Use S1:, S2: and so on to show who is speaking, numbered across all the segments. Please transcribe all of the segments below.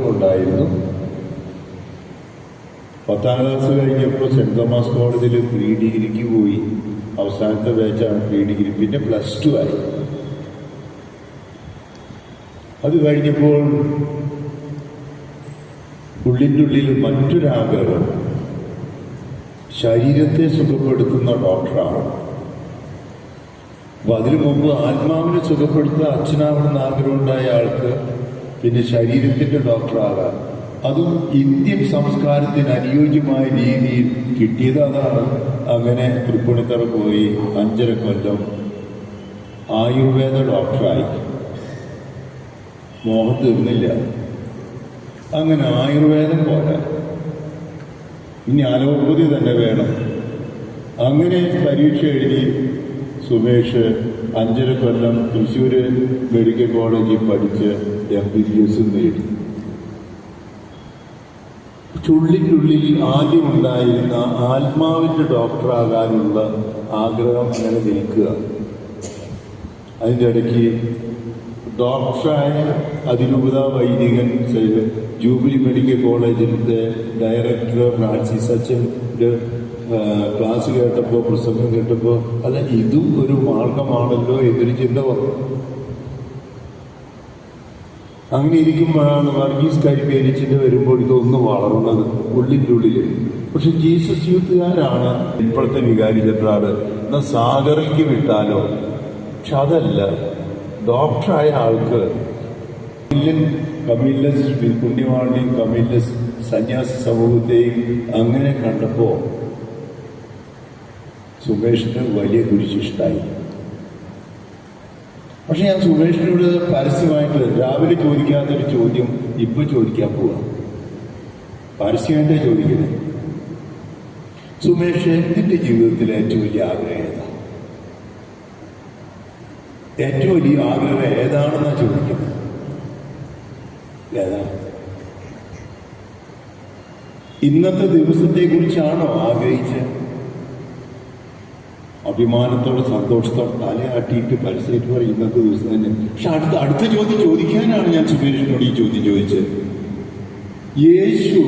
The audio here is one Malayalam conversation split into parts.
S1: ആഗ്രഹമുണ്ടായിരുന്നു. 10ാം ക്ലാസ് കഴിഞ്ഞപ്പോൾ സെൻറ് തോമസ് കോളേജിൽ പ്രീ ഡിഗ്രിക്ക് പോയി. അവസാനത്തെ ബാച്ചാണ് പ്രീ ഡിഗ്രി. പിന്നെ +2 ആയി. അത് കഴിഞ്ഞപ്പോൾ ഉള്ളിൻ്റെ ഉള്ളിൽ മറ്റൊരാഗ്രഹം, ശരീരത്തെ സുഖപ്പെടുത്തുന്ന ഡോക്ടറാണ്. അപ്പൊ അതിനു മുമ്പ് ആത്മാവിനെ സുഖപ്പെടുത്തുക അച്ഛനാവണമെന്ന് ആഗ്രഹമുണ്ടായ ആൾക്ക് പിന്നെ ശരീരത്തിന്റെ ഡോക്ടറാകാം. അതും ഇന്ത്യൻ സംസ്കാരത്തിന് അനുയോജ്യമായ രീതിയിൽ കിട്ടിയത് അതാണ്. അങ്ങനെ തൃപ്പൂണിത്തറ പോയി 5.5 കൊല്ലം ആയുർവേദ ഡോക്ടറായി. മോഹം തീർന്നില്ല. അങ്ങനെ ആയുർവേദം പോരാ, ഇനി അലോപ്പതി തന്നെ വേണം. അങ്ങനെ പരീക്ഷ എഴുതി സുമേഷ് 5.5 കൊല്ലം തൃശ്ശൂർ മെഡിക്കൽ കോളേജിൽ പഠിച്ച് MBBS നേടി. ഉള്ളിനുള്ളിൽ ആദ്യം ഉണ്ടായിരുന്ന ആത്മാവിന്റെ ഡോക്ടറാകാനുള്ള ആഗ്രഹം അങ്ങനെ നിൽക്കുക. അതിൻ്റെ ഇടയ്ക്ക് ഡോക്ടറായ അതിരൂപത വൈദികൻ ജൂബിലി മെഡിക്കൽ കോളേജിന്റെ ഡയറക്ടർ ഫ്രാൻസിസ് അച്ഛൻ്റെ ക്ലാസ് കേട്ടപ്പോൾ, പ്രസംഗം കേട്ടപ്പോൾ, അല്ല ഇതും ഒരു മാർഗമാണല്ലോ എന്നൊരു ചിന്ത വന്നു. അങ്ങനെ ഇരിക്കുമ്പോഴാണ് വർഗീസ് കരിപ്പേരിച്ചിന്റെ വരുമ്പോൾ ഇതൊന്ന് വളർന്നത് ഉള്ളിൻ്റെ ഉള്ളിൽ. പക്ഷെ ജീസസ് യൂത്തുകാരാണ് ഇപ്പോഴത്തെ വികാരി ജനറാള്. എന്നാൽ സാഗറിലേക്ക് വിട്ടാലോ? പക്ഷെ അതല്ല, ഡോക്ടറായ ആൾക്ക് കമീലസ് പുണ്യവാളിനെയും കമീലസ് സന്യാസി സമൂഹത്തെയും അങ്ങനെ കണ്ടപ്പോ സുമേഷിന് വലിയ ഗുരുശിഷ്ടായി. പക്ഷെ ഞാൻ സുമേഷിനോട് പരസ്യമായിട്ട് രാവിലെ ചോദിക്കാത്തൊരു ചോദ്യം ഇപ്പൊ ചോദിക്കാൻ പോവാം. പരസ്യമായിട്ടേ ചോദിക്കുന്നത്, സുമേഷ് നിന്റെ ജീവിതത്തിലെ ഏറ്റവും വലിയ ആഗ്രഹം ഏതാ? ഏറ്റവും വലിയ ആഗ്രഹം ഏതാണെന്നാ ചോദിക്കുന്നത്. ഏതാ? ഇന്നത്തെ ദിവസത്തെ കുറിച്ചാണോ ആഗ്രഹിച്ചത്? അഭിമാനത്തോടെ സന്തോഷത്തോടെ തലയാട്ടിയിട്ട് പരസ്യമായിട്ട് പറയും ഇന്നത്തെ ദിവസം തന്നെ. പക്ഷെ അടുത്ത ചോദ്യം ചോദിക്കാനാണ് ഞാൻ സുമേഷിനോട് ഈ ചോദ്യം ചോദിച്ചത്. യേശു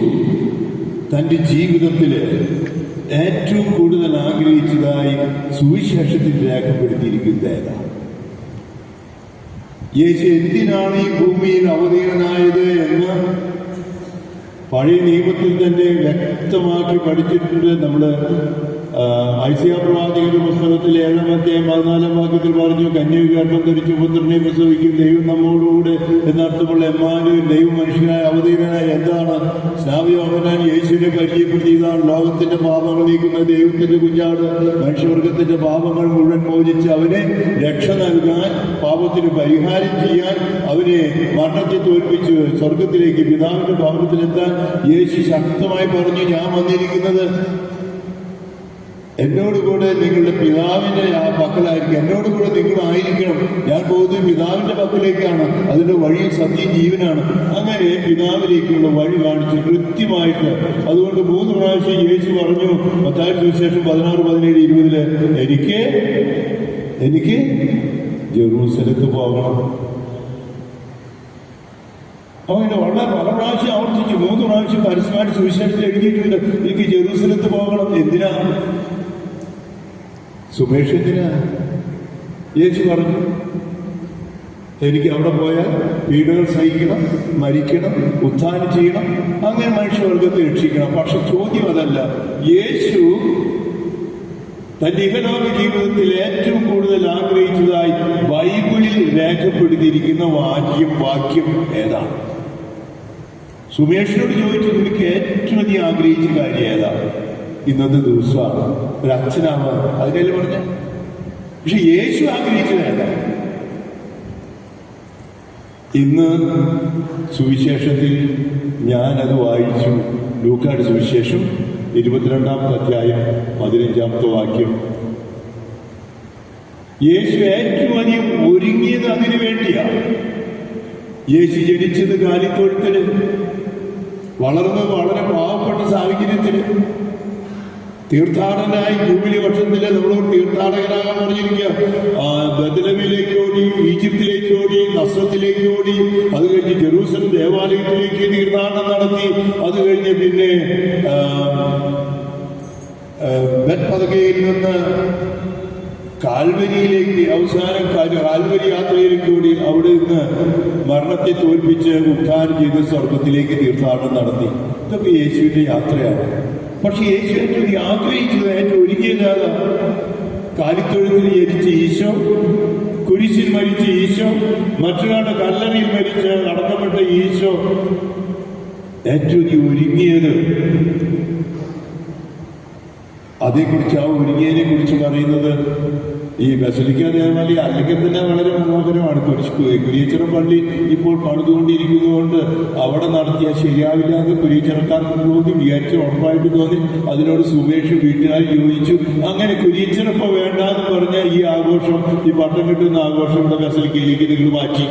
S1: തന്റെ ജീവിതത്തില് ഏറ്റവും കൂടുതൽ ആഗ്രഹിച്ചതായി സുവിശേഷത്തിൽ രേഖപ്പെടുത്തിയിരിക്കുന്നത് ഏതാ? യേശു എന്തിനാണ് ഈ ഭൂമിയിൽ അവതീർണനായത് എന്ന് പഴയ നിയമത്തിൽ തന്നെ വ്യക്തമാക്കി പഠിച്ചിട്ടുണ്ട്. നമ്മള് ഐസിയ പ്രവാചകന്റെ പുസ്തകത്തിൽ 7-ാം അധ്യായം 14-ാം വാക്യത്തിൽ പറഞ്ഞു, കന്യക ഗർഭം ധരിച്ചു പുത്രനെ പ്രസവിക്കും, ദൈവം നമ്മോടുകൂടെ എന്നർത്ഥമുള്ള എമ്മാനുവേൽ, ദൈവം മനുഷ്യനായ അവതീർണനായ എന്താണ്? സ്നാപയോഹന്നാൻ യേശുവിനെ പരിചയപ്പെടുത്തിയതാണ്. ലോകത്തിന്റെ പാപങ്ങൾ നീക്കുന്ന ദൈവത്തിന്റെ കുഞ്ഞാട് മനുഷ്യവർഗത്തിന്റെ പാപങ്ങൾ മുഴുവൻ മോചിച്ച് അവനെ രക്ഷ നൽകാൻ, പാപത്തിന് പരിഹാരം ചെയ്യാൻ, അവനെ മരണത്തെ തോൽപ്പിച്ച് സ്വർഗത്തിലേക്ക് പിതാവിന്റെ ഭവനത്തിലെത്താൻ യേശു ശക്തമായി പറഞ്ഞു, ഞാൻ വന്നിരിക്കുന്നത് എന്നോടുകൂടെ നിങ്ങളുടെ പിതാവിന്റെ ആ പക്കലായിരിക്കും, എന്നോടുകൂടെ നിങ്ങളായിരിക്കണം. ഞാൻ പോകുന്നത് പിതാവിന്റെ പക്കലേക്കാണ്, അതിന്റെ വഴി സത്യം ജീവനാണ്. അങ്ങനെ പിതാവിലേക്കുള്ള വഴി കാണിച്ചു കൃത്യമായിട്ട്. അതുകൊണ്ട് 3 പ്രാവശ്യം യേശു പറഞ്ഞു, മത്തായി സുവിശേഷം 16, 17, 20, എനിക്ക് ജെറൂസലത്ത് പോകണം. അവന് വളരെ പല പ്രാവശ്യം ആവർത്തിച്ചു. 3 പ്രാവശ്യം പരസ്യമായിട്ട് സുവിശേഷത്തിൽ എഴുതിയിട്ടുണ്ട്, എനിക്ക് ജെറൂസലത്ത് പോകണം. എന്തിനാ? സുമേഷ് എന്തിനാ? യേശു പറഞ്ഞു, എനിക്ക് അവിടെ പോയാൽ പീഡകൾ സഹിക്കണം, മരിക്കണം, ഉത്ഥാനം ചെയ്യണം, അങ്ങനെ മനുഷ്യവർഗത്തെ രക്ഷിക്കണം. പക്ഷെ ചോദ്യം അതല്ല. യേശു തന്റെ ഇഹലോക ജീവിതത്തിൽ ഏറ്റവും കൂടുതൽ ആഗ്രഹിച്ചതായി ബൈബിളിൽ രേഖപ്പെടുത്തിയിരിക്കുന്ന വാക്യം ഏതാണ്? സുമേഷിനോട് ചോദിച്ചു, നിനക്ക് ഏറ്റവും അധികം ആഗ്രഹിച്ച കാര്യം ഏതാണ്? ഇന്നത്തെ ദിവസമാണ് ഒരു അച്ഛനാവാൻ, അതിനല്ലേ പറഞ്ഞ. പക്ഷെ യേശു ആഗ്രഹിച്ചത് ഏതാണ്? ഇന്ന് സുവിശേഷത്തിൽ ഞാനത് വായിച്ചു. ലൂക്കായുടെ സുവിശേഷം 22-ാമത്തെ അധ്യായം 15-ാമത്തെ വാക്യം. യേശു ഏറ്റവും അധികം ഒരുങ്ങിയത് അതിനു വേണ്ടിയാണ്. യേശു ജനിച്ചത് കാലിത്തൊഴുത്തിന്, വളർന്നത് വളരെ പാവപ്പെട്ട സാഹചര്യത്തിന്, തീർത്ഥാടനായി ജൂബിലി വർഷത്തില് നമ്മളോട് തീർത്ഥാടകനാകാൻ പറഞ്ഞിരിക്കുക. ബദലമിലേക്ക് ഓടി, ഈജിപ്തിലേക്ക് ഓടി, നസ്രത്തിലേക്ക് ഓടി, അത് കഴിഞ്ഞ് ജെറൂസലം ദേവാലയത്തിലേക്ക് തീർത്ഥാടനം നടത്തി. അത് കഴിഞ്ഞ് പിന്നെ ബെത്പതകയിൽ നിന്ന് കാൽവരിയിലേക്ക്, അവസാനം കാൽവരി യാത്രയിലേക്ക് കൂടി അവിടെ നിന്ന് മരണത്തെ തോൽപ്പിച്ച് ഉദ്ധാനം ചെയ്ത് സ്വർഗത്തിലേക്ക് തീർത്ഥാടനം നടത്തി. ഇതൊക്കെ യേശുവിന്റെ യാത്രയാണ്. പക്ഷെ യേശു ഏറ്റവും ആഗ്രഹിച്ചത്, ഏറ്റവും ഒരുങ്ങിയതാണ് കാലിത്തൊഴുത്തിൽ ജനിച്ച ഈശോ, കുരിശിൽ മരിച്ച ഈശോ, മറ്റൊരാളുടെ കല്ലറയിൽ മരിച്ച് അടക്കപ്പെട്ട ഈശോ. ഏറ്റവും ഒരുങ്ങിയത് അതേക്കുറിച്ച്, ആ ഒരുങ്ങിയതിനെ കുറിച്ച് പറയുന്നത് ഈ ബസലിക്ക ദേവാലയം അല്ലെങ്കിൽ തന്നെ വളരെ മനോഹരമാണ്. കുരിയച്ചിറ പള്ളി ഇപ്പോൾ പണിതുകൊണ്ടിരിക്കുന്നതുകൊണ്ട് അവിടെ നടത്തിയാൽ ശരിയാവില്ല എന്ന് കുരിയച്ചിറക്കാർക്ക് തോന്നി, വിചാരിച്ച് ഉറപ്പായിട്ട് തോന്നി. അതിനോട് സുമേഷ് വീട്ടുകാർ യോജിച്ചു. അങ്ങനെ കുരിയച്ചിറപ്പ വേണ്ട എന്ന് പറഞ്ഞ ഈ ആഘോഷം, ഈ പട്ടം കിട്ടുന്ന ആഘോഷം ഇവിടെ ബസലിക്കയിലേക്ക് നിങ്ങൾ മാറ്റി.